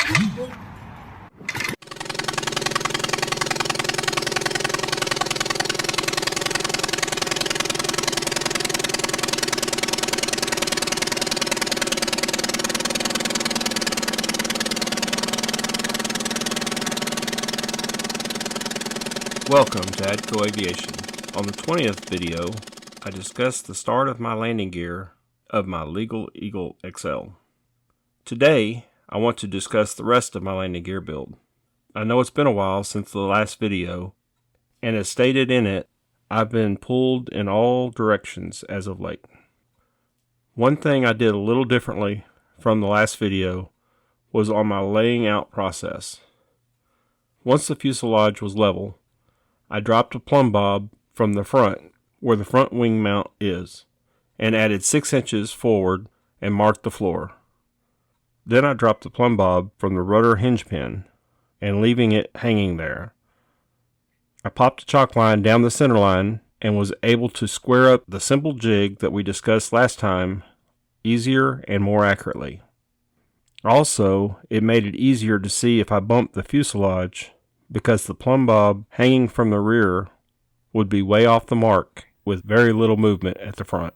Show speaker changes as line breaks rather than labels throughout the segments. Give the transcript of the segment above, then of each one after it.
Welcome to ADCO Aviation. On the 20th video, I discussed the start of my landing gear of my Legal Eagle XL. Today, I want to discuss the rest of my landing gear build. I know it's been a while since the last video, and as stated in it, I've been pulled in all directions as of late. One thing I did a little differently from the last video was on my laying out process. Once the fuselage was level, I dropped a plumb bob from the front where the front wing mount is and added 6 inches forward and marked the floor. Then I dropped the plumb bob from the rudder hinge pin and leaving it hanging there. I popped a chalk line down the center line and was able to square up the simple jig that we discussed last time easier and more accurately. Also, it made it easier to see if I bumped the fuselage because the plumb bob hanging from the rear would be way off the mark with very little movement at the front.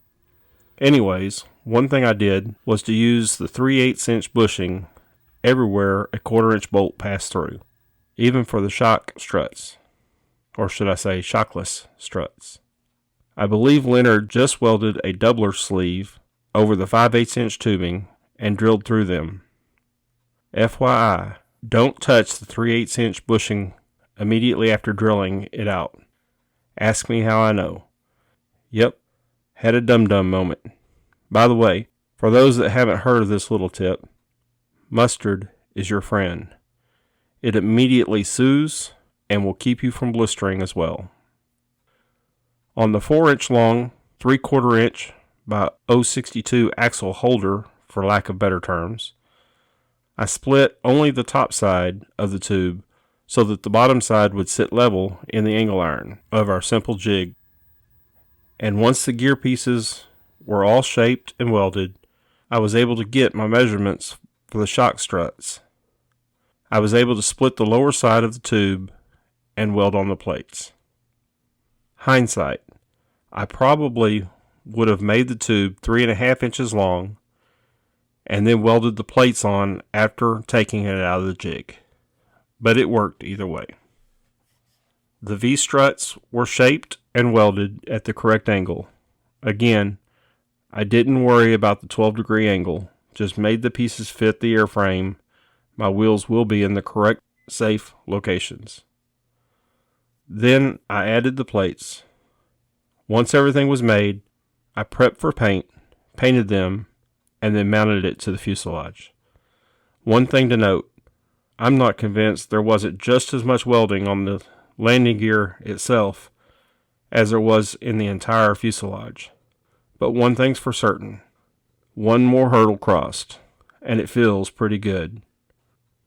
Anyways, one thing I did was to use the 3/8 inch bushing everywhere a 1/4 inch bolt passed through, even for the shock struts, or should I say shockless struts. I believe Leonard just welded a doubler sleeve over the 5/8 inch tubing and drilled through them. FYI, don't touch the 3/8 inch bushing immediately after drilling it out. Ask me how I know. Yep, had a dum-dum moment. By the way, for those that haven't heard of this little tip, mustard is your friend. It immediately soothes and will keep you from blistering as well. On the 4 inch long, 3/4 inch by 0.62 axle holder, for lack of better terms, I split only the top side of the tube so that the bottom side would sit level in the angle iron of our simple jig. And once the gear pieces were all shaped and welded, I was able to get my measurements for the shock struts. I was able to split the lower side of the tube and weld on the plates. Hindsight, I probably would have made the tube 3.5 inches long and then welded the plates on after taking it out of the jig. But it worked either way. The V-struts were shaped and welded at the correct angle. Again, I didn't worry about the 12-degree angle, just made the pieces fit the airframe. My wheels will be in the correct, safe locations. Then I added the plates. Once everything was made, I prepped for paint, painted them, and then mounted it to the fuselage. One thing to note, I'm not convinced there wasn't just as much welding on the landing gear itself as there was in the entire fuselage. But one thing's for certain, one more hurdle crossed, and it feels pretty good.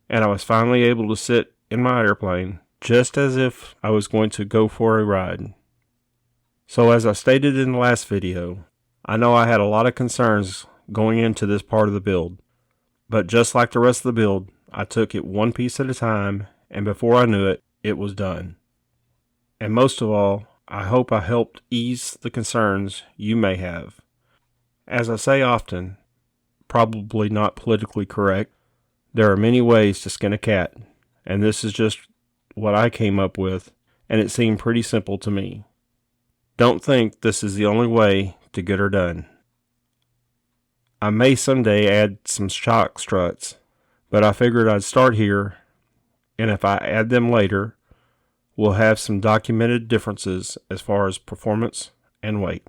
And I was finally able to sit in my airplane just as if I was going to go for a ride. So as I stated in the last video, I know I had a lot of concerns going into this part of the build, but just like the rest of the build, I took it one piece at a time, and before I knew it, it was done. And most of all, I hope I helped ease the concerns you may have. As I say often, probably not politically correct, there are many ways to skin a cat, and this is just what I came up with, and it seemed pretty simple to me. Don't think this is the only way to get her done. I may someday add some shock struts, but I figured I'd start here, and if I add them later, we'll have some documented differences as far as performance and weight.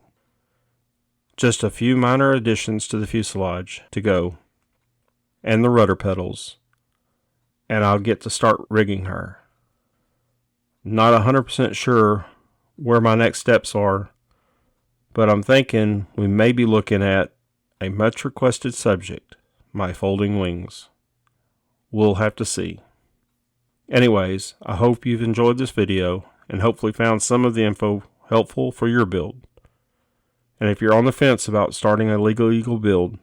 Just a few minor additions to the fuselage to go, and the rudder pedals, and I'll get to start rigging her. Not 100% sure where my next steps are, but I'm thinking we may be looking at a much requested subject, my folding wings. We'll have to see. Anyways, I hope you've enjoyed this video and hopefully found some of the info helpful for your build. And if you're on the fence about starting a Legal Eagle build,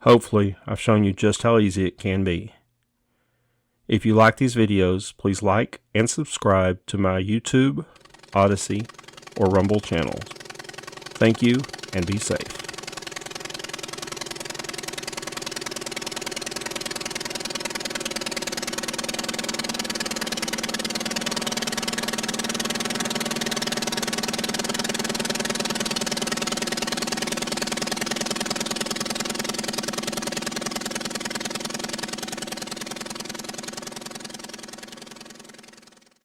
hopefully I've shown you just how easy it can be. If you like these videos, please like and subscribe to my YouTube, Odyssey, or Rumble channels. Thank you, and be safe.